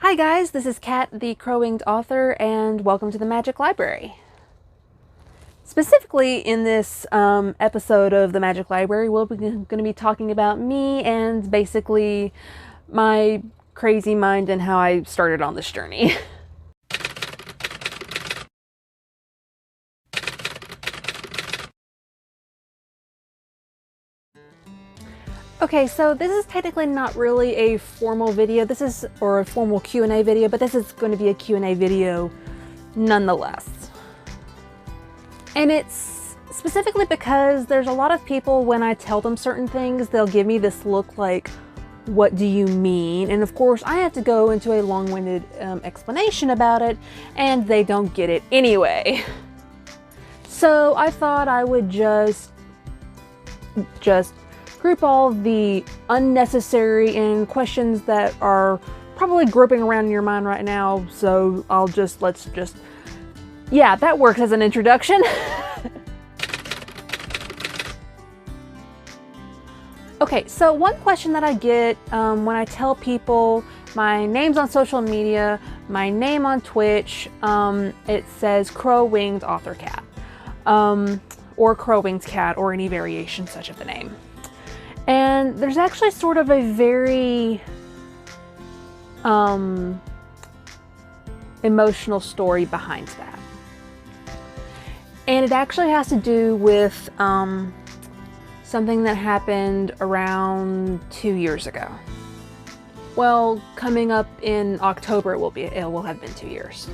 Hi guys, this is Kat, the Crow-Winged author, and welcome to the Magic Library. Specifically, in this episode of the Magic Library, we're going to be talking about me and basically my crazy mind and how I started on this journey. Okay, so this is technically not really a formal video. Or a formal Q&A video, but this is going to be a Q&A video nonetheless. And it's specifically because there's a lot of people, when I tell them certain things, they'll give me this look like, what do you mean? And of course, I have to go into a long-winded explanation about it, and they don't get it anyway. So I thought I would just group all the unnecessary and questions that are probably groping around in your mind right now. So yeah, that works as an introduction. Okay, so one question that I get when I tell people my name's on social media, my name on Twitch, it says Crow-Winged Author Cat, or Crow-Winged Cat, or any variation such of the name. And there's actually sort of a very emotional story behind that. And it actually has to do with something that happened around 2 years ago. Well, coming up in October, it will have been 2 years.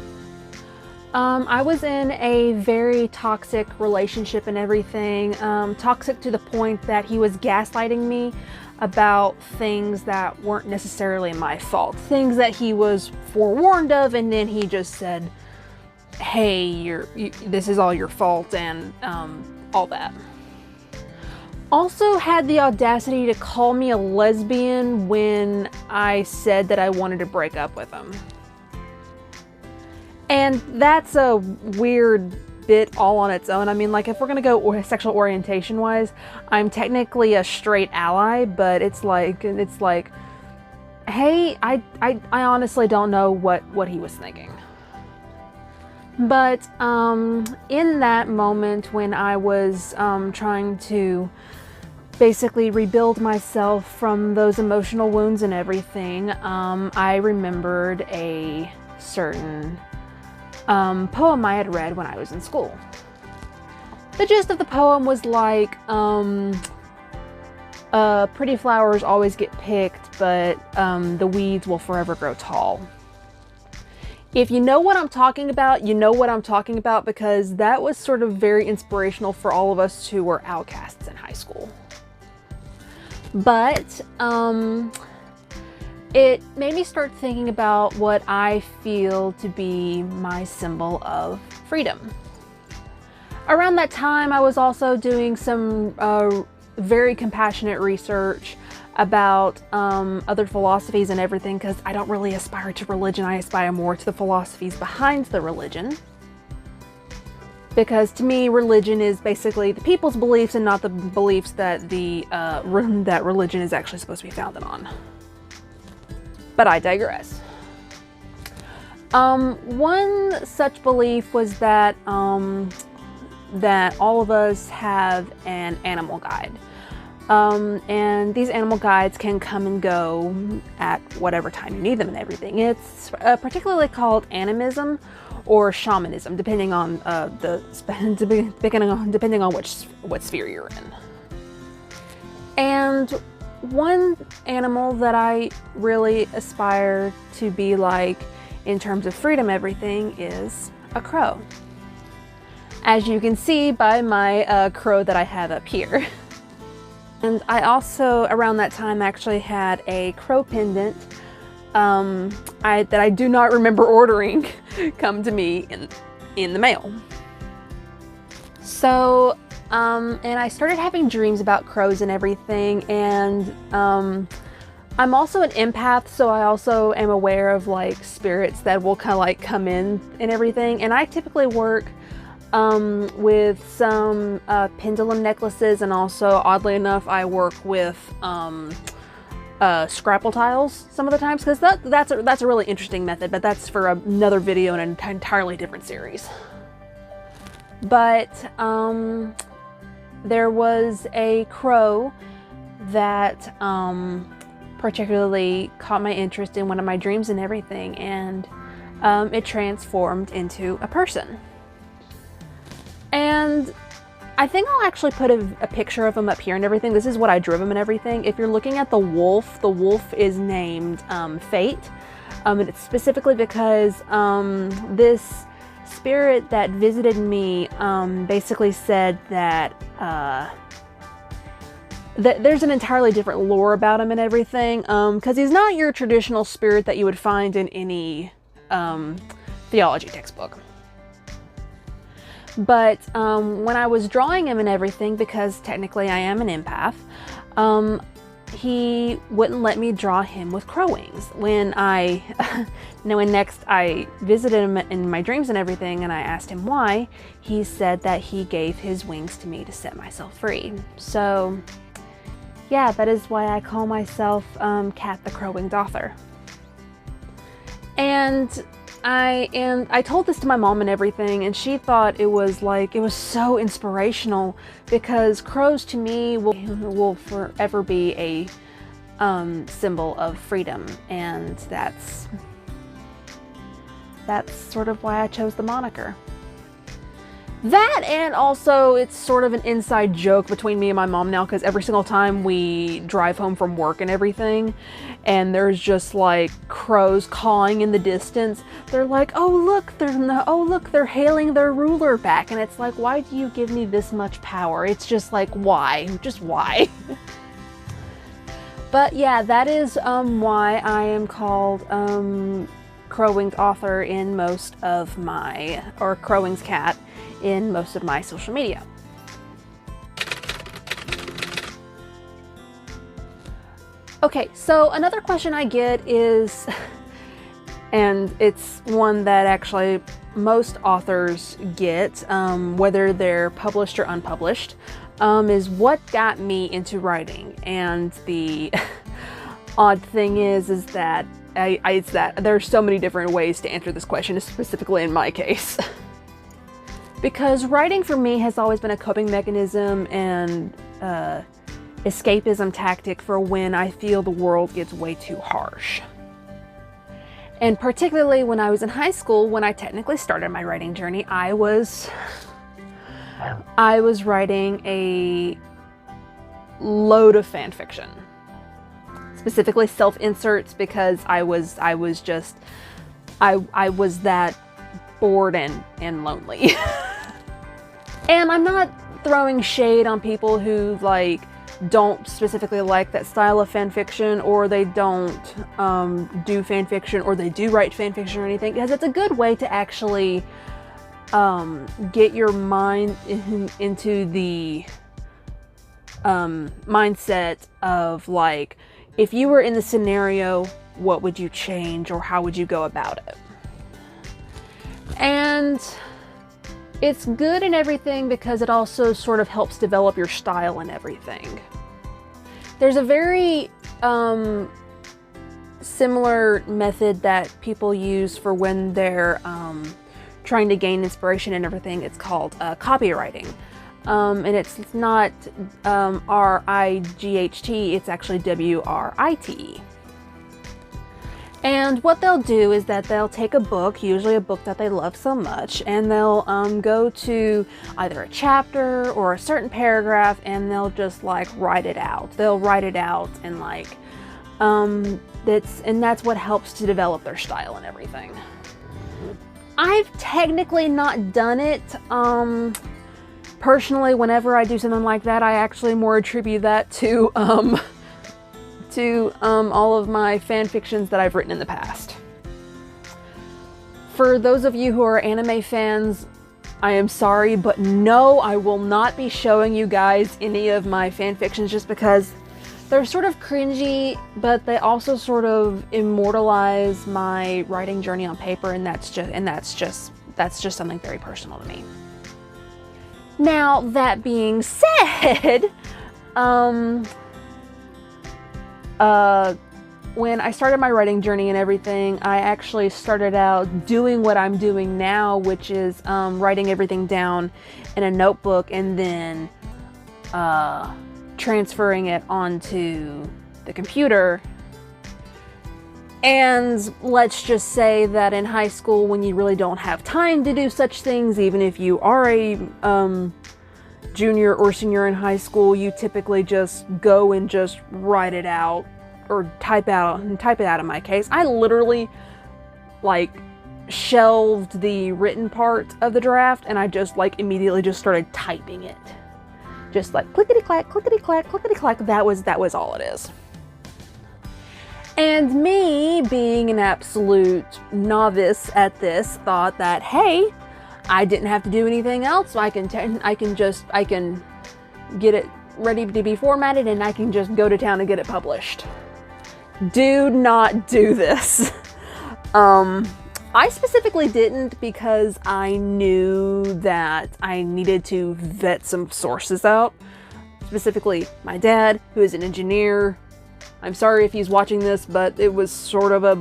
I was in a very toxic relationship and everything. Toxic to the point that he was gaslighting me about things that weren't necessarily my fault. Things that he was forewarned of, and then he just said, hey, this is all your fault, and all that. Also had the audacity to call me a lesbian when I said that I wanted to break up with him. And that's a weird bit all on its own. I mean, like, if we're gonna go sexual orientation wise, I'm technically a straight ally, but it's like, hey, I honestly don't know what he was thinking. But in that moment when I was trying to basically rebuild myself from those emotional wounds and everything, I remembered a certain poem I had read when I was in school. The gist of the poem was like, pretty flowers always get picked, but the weeds will forever grow tall. If you know what I'm talking about, you know what I'm talking about, because that was sort of very inspirational for all of us who were outcasts in high school. But it made me start thinking about what I feel to be my symbol of freedom. Around that time, I was also doing some very compassionate research about other philosophies and everything, because I don't really aspire to religion. I aspire more to the philosophies behind the religion. Because to me, religion is basically the people's beliefs and not the beliefs that that religion is actually supposed to be founded on. But I digress. One such belief was that that all of us have an animal guide. And these animal guides can come and go at whatever time you need them and everything. It's particularly called animism or shamanism, depending on depending on what sphere you're in. And one animal that I really aspire to be like in terms of freedom everything is a crow. As you can see by my crow that I have up here. And I also, around that time, actually had a crow pendant that I do not remember ordering come to me in the mail. So, and I started having dreams about crows and everything, and I'm also an empath, so I also am aware of like spirits that will kind of like come in and everything, and I typically work with some pendulum necklaces, and also, oddly enough, I work with scrapple tiles some of the times, because that's a really interesting method, but that's for another video in an entirely different series. But there was a crow that particularly caught my interest in one of my dreams and everything, and it transformed into a person. And I think I'll actually put a picture of him up here and everything. This is what I drew him and everything. If you're looking at the wolf is named Fate. And it's specifically because this spirit that visited me basically said that there's an entirely different lore about him and everything, because he's not your traditional spirit that you would find in any theology textbook. But when I was drawing him and everything, because technically I am an empath, he wouldn't let me draw him with crow wings. When next I visited him in my dreams and everything, and I asked him why, he said that he gave his wings to me to set myself free. So yeah, that is why I call myself Cat the Crow-Winged Author. And I told this to my mom and everything, and she thought it was so inspirational, because crows to me will forever be a symbol of freedom, and that's sort of why I chose the moniker. That, and also it's sort of an inside joke between me and my mom now, because every single time we drive home from work and everything, and there's just like crows cawing in the distance, they're like, oh look, they're hailing their ruler back, and it's like, why do you give me this much power? It's just like, why? Just why? But yeah, that is why I am called Crow-Winged Author in most of my, or Crow-Winged Cat in most of my social media. Okay, so another question I get is, and it's one that actually most authors get, whether they're published or unpublished, is what got me into writing. And the odd thing is that it's that there are so many different ways to answer this question, specifically in my case. Because writing for me has always been a coping mechanism and escapism tactic for when I feel the world gets way too harsh. And particularly when I was in high school, when I technically started my writing journey, I was writing a load of fan fiction. Specifically self-inserts, because I was that bored and lonely. And I'm not throwing shade on people who like don't specifically like that style of fan fiction, or they don't do fan fiction, or they do write fan fiction or anything, because it's a good way to actually get your mind into the mindset of like, if you were in the scenario, what would you change, or how would you go about it? And it's good and everything, because it also sort of helps develop your style and everything. There's a very similar method that people use for when they're trying to gain inspiration and everything. It's called copywriting. And it's not R-I-G-H-T, it's actually W-R-I-T-E. And what they'll do is that they'll take a book, usually a book that they love so much, and they'll go to either a chapter or a certain paragraph, and they'll just like write it out. They'll write it out, and like that's what helps to develop their style and everything. I've technically not done it. Personally, whenever I do something like that, I actually more attribute that to all of my fan fictions that I've written in the past. For those of you who are anime fans, I am sorry, but no, I will not be showing you guys any of my fan fictions, just because they're sort of cringy, but they also sort of immortalize my writing journey on paper, and that's just something very personal to me. Now, that being said, when I started my writing journey and everything, I actually started out doing what I'm doing now, which is writing everything down in a notebook and then transferring it onto the computer. And let's just say that in high school, when you really don't have time to do such things, even if you are a junior or senior in high school, you typically just go and just write it out or type it out in my case. I literally like shelved the written part of the draft and I just like immediately just started typing it. Just like clickety clack, clickety clack, clickety clack. That was all it is. And me, being an absolute novice at this, thought that, hey, I didn't have to do anything else, so I can get it ready to be formatted and I can just go to town and get it published. Do not do this. I specifically didn't because I knew that I needed to vet some sources out. Specifically, my dad, who is an engineer. I'm sorry if he's watching this, but it was sort of a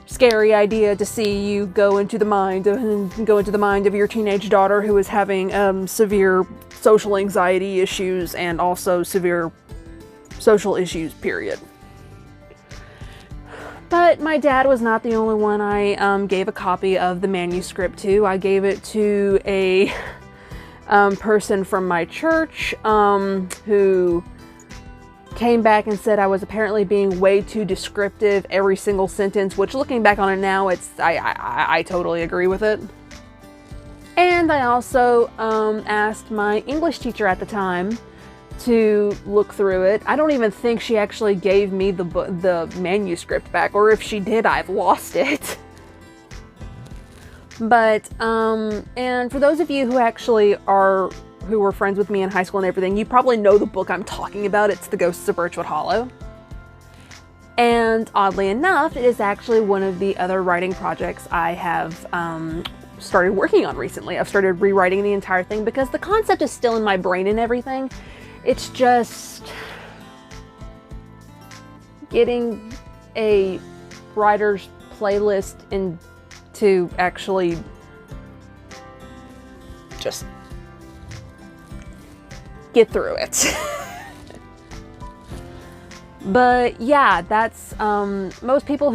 scary idea to see you go into the mind of your teenage daughter who is having severe social anxiety issues and also severe social issues, period. But my dad was not the only one I gave a copy of the manuscript to. I gave it to a person from my church who came back and said I was apparently being way too descriptive every single sentence, which looking back on it now, I totally agree with it. And I also asked my English teacher at the time to look through it. I don't even think she actually gave me the manuscript back, or if she did, I've lost it. But, and for those of you who actually who were friends with me in high school and everything, you probably know the book I'm talking about. It's The Ghosts of Birchwood Hollow. And oddly enough, it is actually one of the other writing projects I have started working on recently. I've started rewriting the entire thing because the concept is still in my brain and everything. It's just getting a writer's playlist into actually just get through it. But yeah, that's most people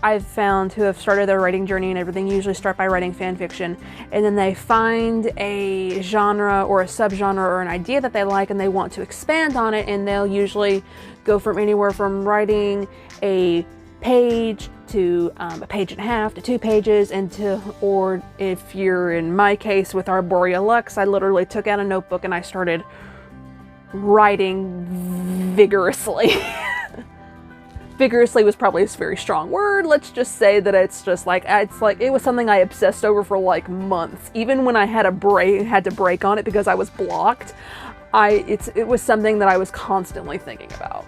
I've found who have started their writing journey and everything usually start by writing fan fiction, and then they find a genre or a subgenre or an idea that they like and they want to expand on it, and they'll usually go from anywhere from writing a page to a page and a half to 2 pages, or if you're in my case with Arboriah Lux, I literally took out a notebook and I started writing vigorously. Vigorously was probably a very strong word. Let's just say that it's like it was something I obsessed over for like months. Even when I had to break on it because I was blocked, it was something that I was constantly thinking about.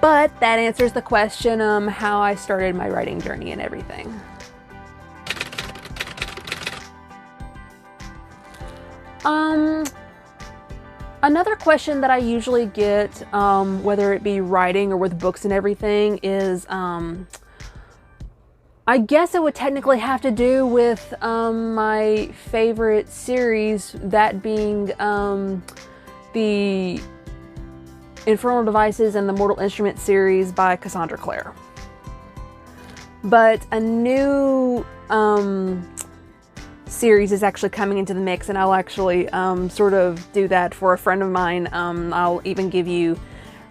But that answers the question how I started my writing journey and everything. Another question that I usually get, whether it be writing or with books and everything, is I guess it would technically have to do with my favorite series, that being the Infernal Devices and the Mortal Instruments series by Cassandra Clare. But a new series is actually coming into the mix, and I'll actually sort of do that for a friend of mine. I'll even give you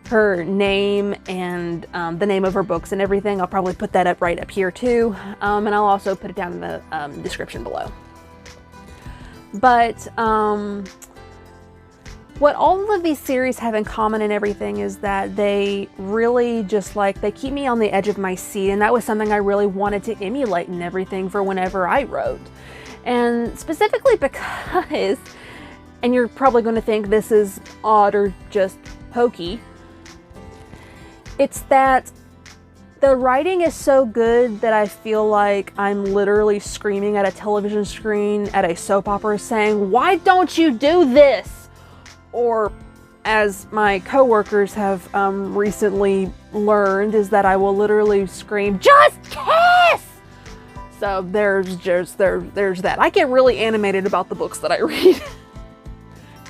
her name and the name of her books and everything. I'll probably put that up right up here too, and I'll also put it down in the description below. But what all of these series have in common and everything is that they really just they keep me on the edge of my seat, and that was something I really wanted to emulate and everything for whenever I wrote. And specifically because, and you're probably going to think this is odd or just hokey, it's that the writing is so good that I feel like I'm literally screaming at a television screen at a soap opera saying, "Why don't you do this?" Or as my coworkers have recently learned, is that I will literally scream, "Just kiss!" So there's that. I get really animated about the books that I read.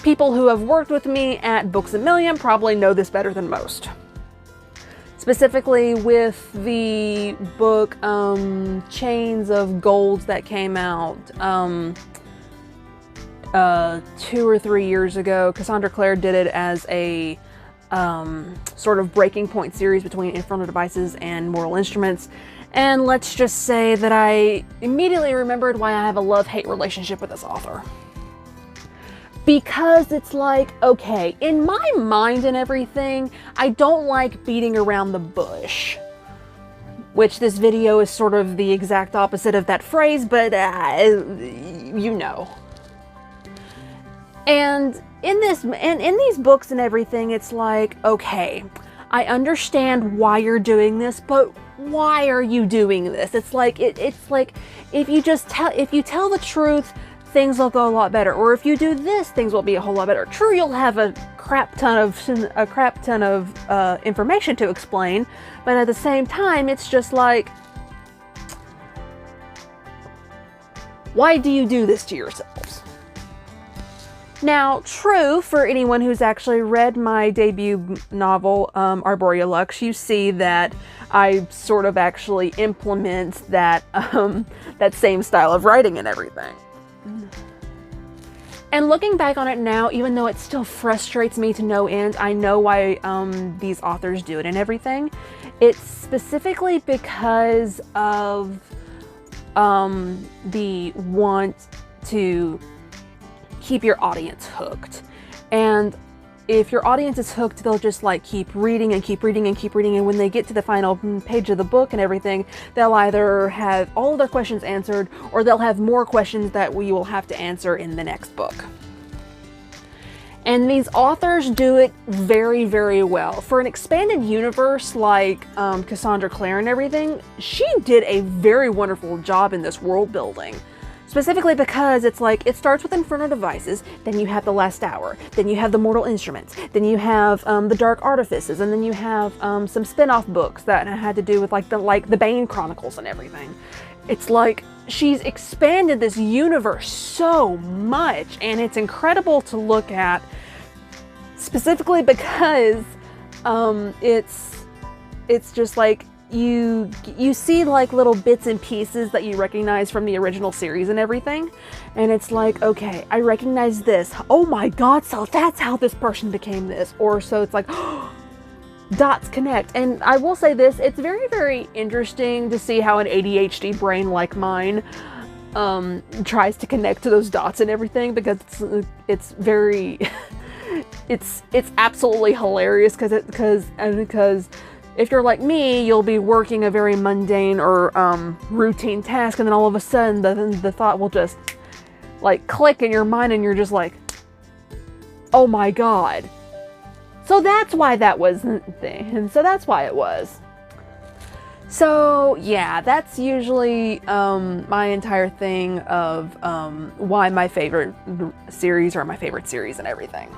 People who have worked with me at Books A Million probably know this better than most. Specifically with the book Chains of Gold that came out 2 or 3 years ago. Cassandra Clare did it as a sort of breaking point series between Infernal Devices and Mortal Instruments. And let's just say that I immediately remembered why I have a love-hate relationship with this author. Because it's like, okay, in my mind and everything, I don't like beating around the bush. Which this video is sort of the exact opposite of that phrase, but you know. And in these books and everything, it's like, okay, I understand why you're doing this, but why are you doing this? It's like if you tell the truth, things will go a lot better. Or if you do this, things will be a whole lot better. True, you'll have a crap ton of information to explain, but at the same time, it's just like, why do you do this to yourselves? Now, true, for anyone who's actually read my debut novel, Arboriah Lux, you see that I sort of actually implement that that same style of writing and everything. And looking back on it now, even though it still frustrates me to no end, I know why these authors do it and everything. It's specifically because of the want to keep your audience hooked. And if your audience is hooked, they'll just like keep reading and keep reading and keep reading. And when they get to the final page of the book and everything, they'll either have all of their questions answered, or they'll have more questions that we will have to answer in the next book. And these authors do it very, very well. For an expanded universe like Cassandra Clare and everything, she did a very wonderful job in this world building. Specifically because it's like, it starts with Infernal Devices, then you have The Last Hour, then you have the Mortal Instruments, then you have the Dark Artifices, and then you have some spin-off books that had to do with like the Bane Chronicles and everything. It's like, she's expanded this universe so much, and it's incredible to look at, specifically because it's just like, you see like little bits and pieces that you recognize from the original series and everything, and it's like, okay, I recognize this, oh my god, so that's how this person became this, or so it's like, dots connect. And I will say this, it's very, very interesting to see how an ADHD brain like mine tries to connect to those dots and everything, because it's very it's absolutely hilarious, because if you're like me, you'll be working a very mundane or routine task, and then all of a sudden the thought will just like click in your mind, and you're just like, oh my god. So that's why that was the thing, and so that's why it was. So yeah, that's usually my entire thing of why my favorite series are my favorite series and everything.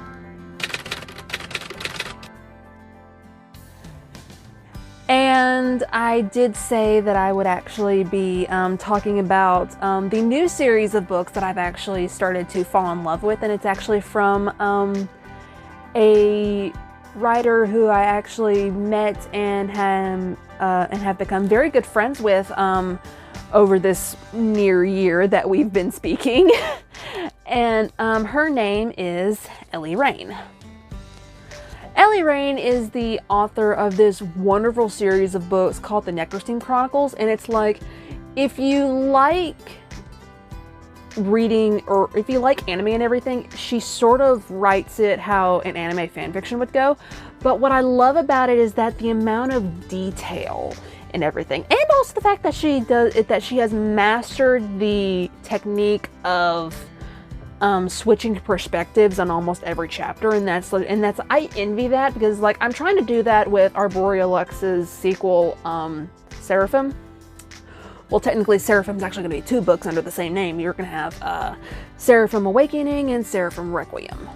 And I did say that I would actually be talking about the new series of books that I've actually started to fall in love with, and it's actually from a writer who I actually met and have become very good friends with over this near year that we've been speaking. And her name is Ellie Raine. Ellie Raine is the author of this wonderful series of books called the NecroSeam Chronicles, and it's like, if you like reading, or if you like anime and everything, she sort of writes it how an anime fanfiction would go. But what I love about it is that the amount of detail and everything, and also the fact that she has mastered the technique of switching paraspectives on almost every chapter, and that's I envy that, because like I'm trying to do that with Arboriah Lux's sequel, Seraphim. Well, technically Seraphim's actually going to be 2 books under the same name. You're going to have Seraphim Awakening and Seraphim Requiem.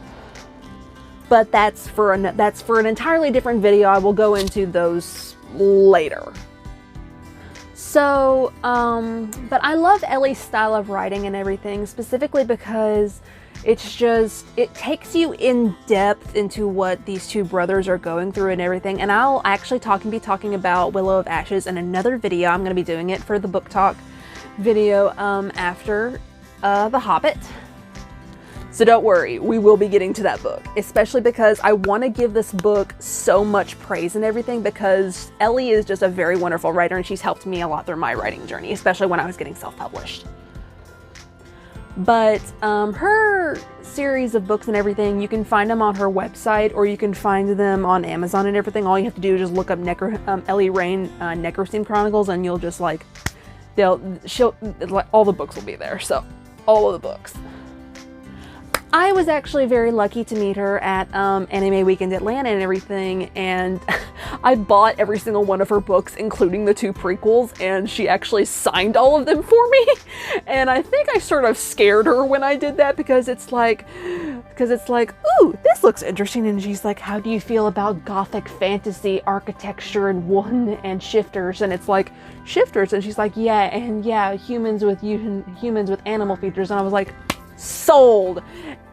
but that's for an entirely different video. I will go into those later. So, but I love Ellie's style of writing and everything, specifically because it's just, it takes you in depth into what these two brothers are going through and everything. And I'll actually be talking about Willow of Ashes in another video. I'm going to be doing it for the book talk video after The Hobbit. So don't worry, we will be getting to that book, especially because I want to give this book so much praise and everything, because Ellie is just a very wonderful writer and she's helped me a lot through my writing journey, especially when I was getting self-published. But her series of books and everything, you can find them on her website or you can find them on Amazon and everything. All you have to do is just look up Ellie Raine NecroSeam Chronicles, and you'll just like, all the books will be there. So all of the books. I was actually very lucky to meet her at Anime Weekend Atlanta and everything, and I bought every single one of her books, including the 2 prequels, and she actually signed all of them for me. And I think I sort of scared her when I did that, because it's like, ooh, this looks interesting. And she's like, how do you feel about gothic fantasy architecture and wood and shifters? And it's like, shifters? And she's like, yeah, and yeah, humans with animal features. And I was like, sold.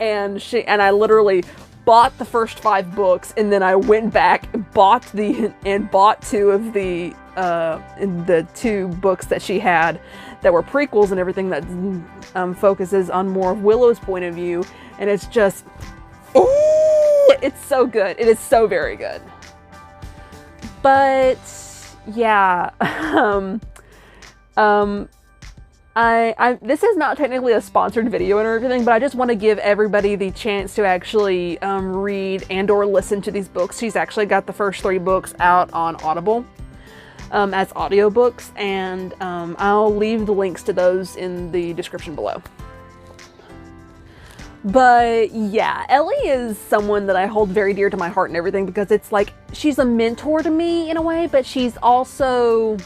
And I literally bought the first 5 books, and then I went back and bought 2 of the 2 books that she had that were prequels and everything, that focuses on more of Willow's point of view. And it's just, ooh, it's so good. It is so very good. But yeah, this is not technically a sponsored video and everything, but I just want to give everybody the chance to actually read and or listen to these books. She's actually got the first 3 books out on Audible as audiobooks, and I'll leave the links to those in the description below. But yeah, Ellie is someone that I hold very dear to my heart and everything, because it's like, she's a mentor to me in a way, but she's also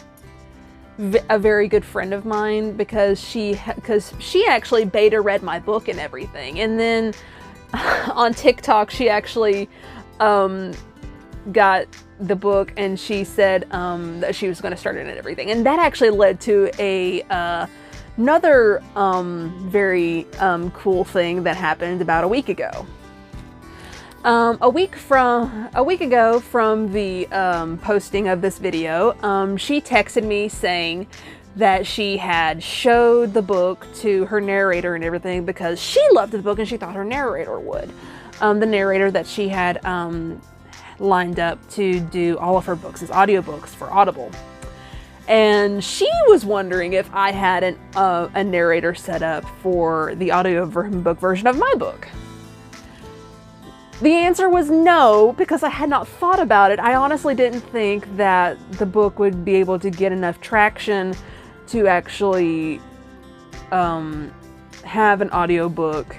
a very good friend of mine, because she actually beta read my book and everything. And then on TikTok, she actually got the book, and she said that she was going to start it and everything. And that actually led to another very cool thing that happened about a week ago. A week ago from the posting of this video, she texted me saying that she had showed the book to her narrator and everything, because she loved the book and she thought her narrator would. The narrator that she had lined up to do all of her books as audiobooks for Audible. And she was wondering if I had a narrator set up for the audiobook version of my book. The answer was no, because I had not thought about it. I honestly didn't think that the book would be able to get enough traction to actually have an audiobook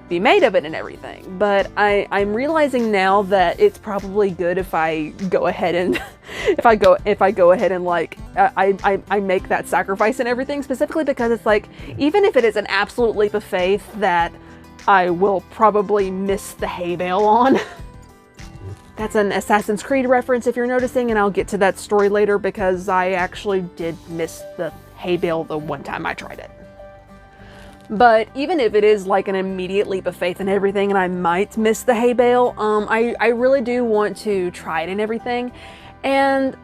be made of it and everything. But I'm realizing now that it's probably good if I go ahead and if I go ahead and like I make that sacrifice and everything, specifically because it's like, even if it is an absolute leap of faith that I will probably miss the hay bale on. That's an Assassin's Creed reference if you're noticing, and I'll get to that story later, because I actually did miss the hay bale the one time I tried it. But even if it is like an immediate leap of faith and everything, and I might miss the hay bale, I really do want to try it and everything. And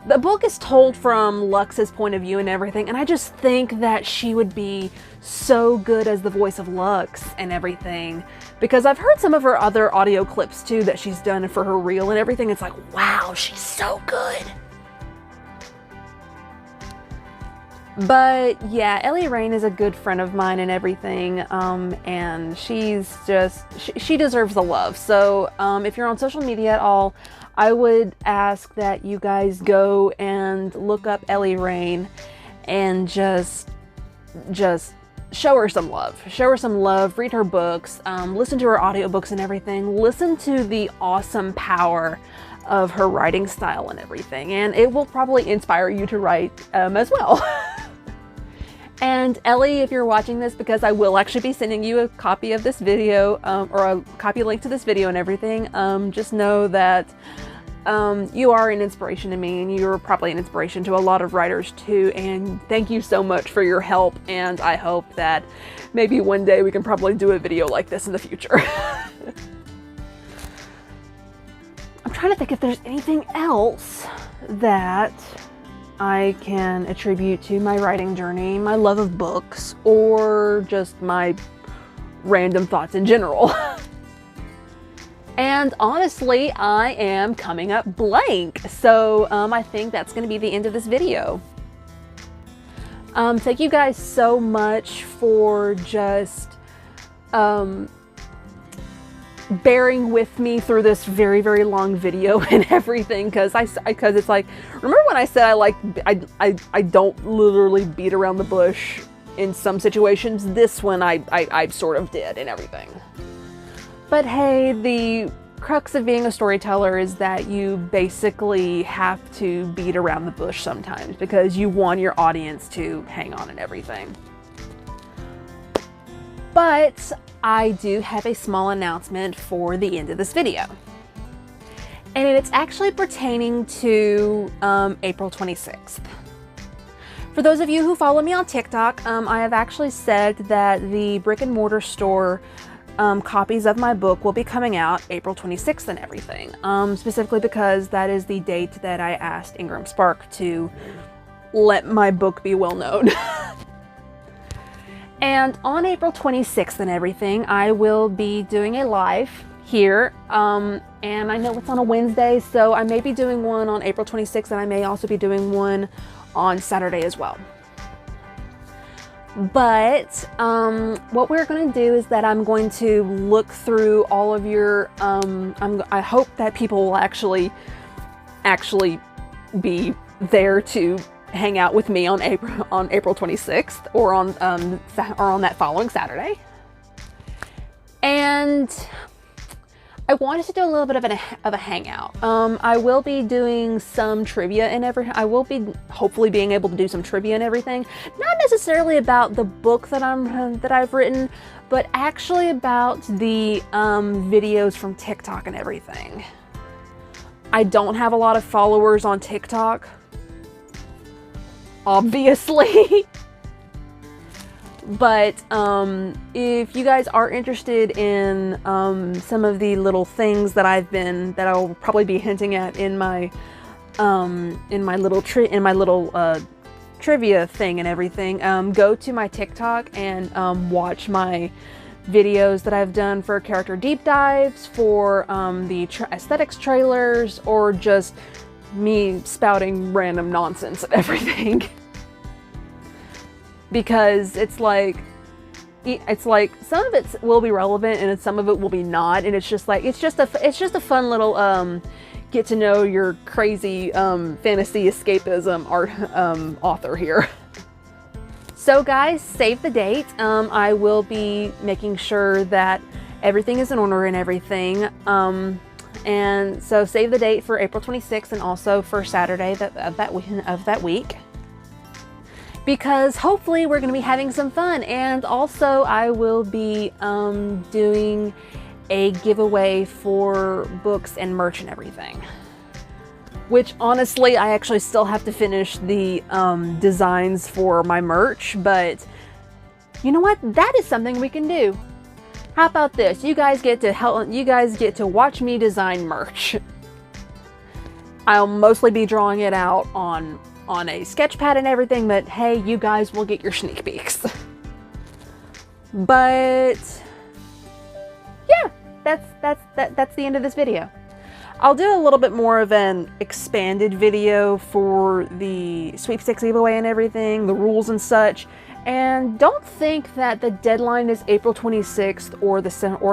the book is told from Lux's point of view and everything, and I just think that she would be so good as the voice of Lux and everything, because I've heard some of her other audio clips too that she's done for her reel and everything. It's like, wow, she's so good. But yeah, Ellie Raine is a good friend of mine and everything, and she's just, she deserves the love. So if you're on social media at all, I would ask that you guys go and look up Ellie Raine and just show her some love. Show her some love, read her books, listen to her audiobooks and everything. Listen to the awesome power of her writing style and everything, and it will probably inspire you to write as well. And Ellie, if you're watching this, because I will actually be sending you a copy of this video, or a copy link to this video and everything, just know that you are an inspiration to me, and you're probably an inspiration to a lot of writers too, and thank you so much for your help, and I hope that maybe one day we can probably do a video like this in the future. I'm trying to think if there's anything else that I can attribute to my writing journey, my love of books, or just my random thoughts in general. And honestly, I am coming up blank, so I think that's going to be the end of this video. Thank you guys so much for just bearing with me through this very, very long video and everything, because it's like, remember when I said I don't literally beat around the bush in some situations? This one I sort of did and everything. But hey, the crux of being a storyteller is that you basically have to beat around the bush sometimes, because you want your audience to hang on and everything. But I do have a small announcement for the end of this video. And it's actually pertaining to April 26th. For those of you who follow me on TikTok, I have actually said that the brick and mortar store copies of my book will be coming out April 26th and everything. Specifically because that is the date that I asked Ingram Spark to let my book be well known. And on April 26th and everything, I will be doing a live here. And I know it's on a Wednesday, so I may be doing one on April 26th, and I may also be doing one on Saturday as well. But what we're going to do is that I'm going to look through all of your, I hope that people will actually be there to hang out with me on April 26th, or on that following Saturday. And I wanted to do a little bit of a hangout. I will be doing some trivia and I will be hopefully being able to do some trivia and everything. Not necessarily about the book that I've written, but actually about the videos from TikTok and everything. I don't have a lot of followers on TikTok, obviously. But if you guys are interested in some of the little things that I'll probably be hinting at in my little trivia thing and everything, go to my TikTok and watch my videos that I've done for character deep dives, for the aesthetics trailers, or just me spouting random nonsense and everything. Because it's like some of it will be relevant and some of it will be not, and it's just a fun little get to know your crazy fantasy escapism author here. So guys, save the date. I will be making sure that everything is in order and everything. And so save the date for April 26th and also for Saturday of that week. Because hopefully we're going to be having some fun, and also I will be doing a giveaway for books and merch and everything. Which honestly, I actually still have to finish the designs for my merch, but you know what? That is something we can do. How about this? You guys get to watch me design merch. I'll mostly be drawing it out on a sketch pad and everything, but hey, you guys will get your sneak peeks. But yeah, that's the end of this video. I'll do a little bit more of an expanded video for the sweepstakes giveaway and everything, the rules and such. And don't think that the deadline is April 26th or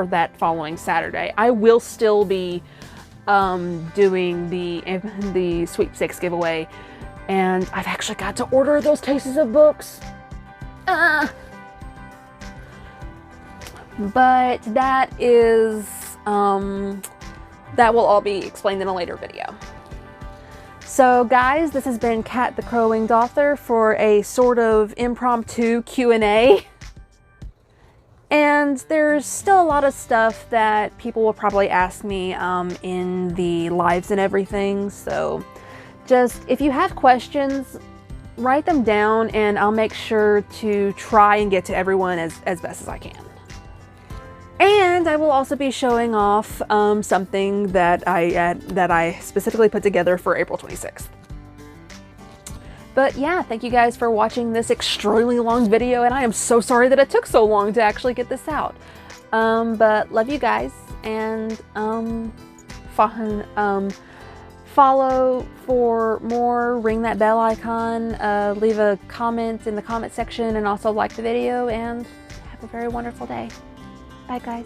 that following Saturday. I will still be doing the sweepstakes giveaway. And I've actually got to order those cases of books. But that is, that will all be explained in a later video. So guys, this has been Kat the Crow-Winged Author for a sort of impromptu Q&A. And there's still a lot of stuff that people will probably ask me in the lives and everything. So just, if you have questions, write them down and I'll make sure to try and get to everyone as best as I can. And I will also be showing off something that I specifically put together for April 26th. But yeah, thank you guys for watching this extremely long video, and I am so sorry that it took so long to actually get this out. But love you guys, and follow for more, ring that bell icon, leave a comment in the comment section, and also like the video, and have a very wonderful day. Bye guys.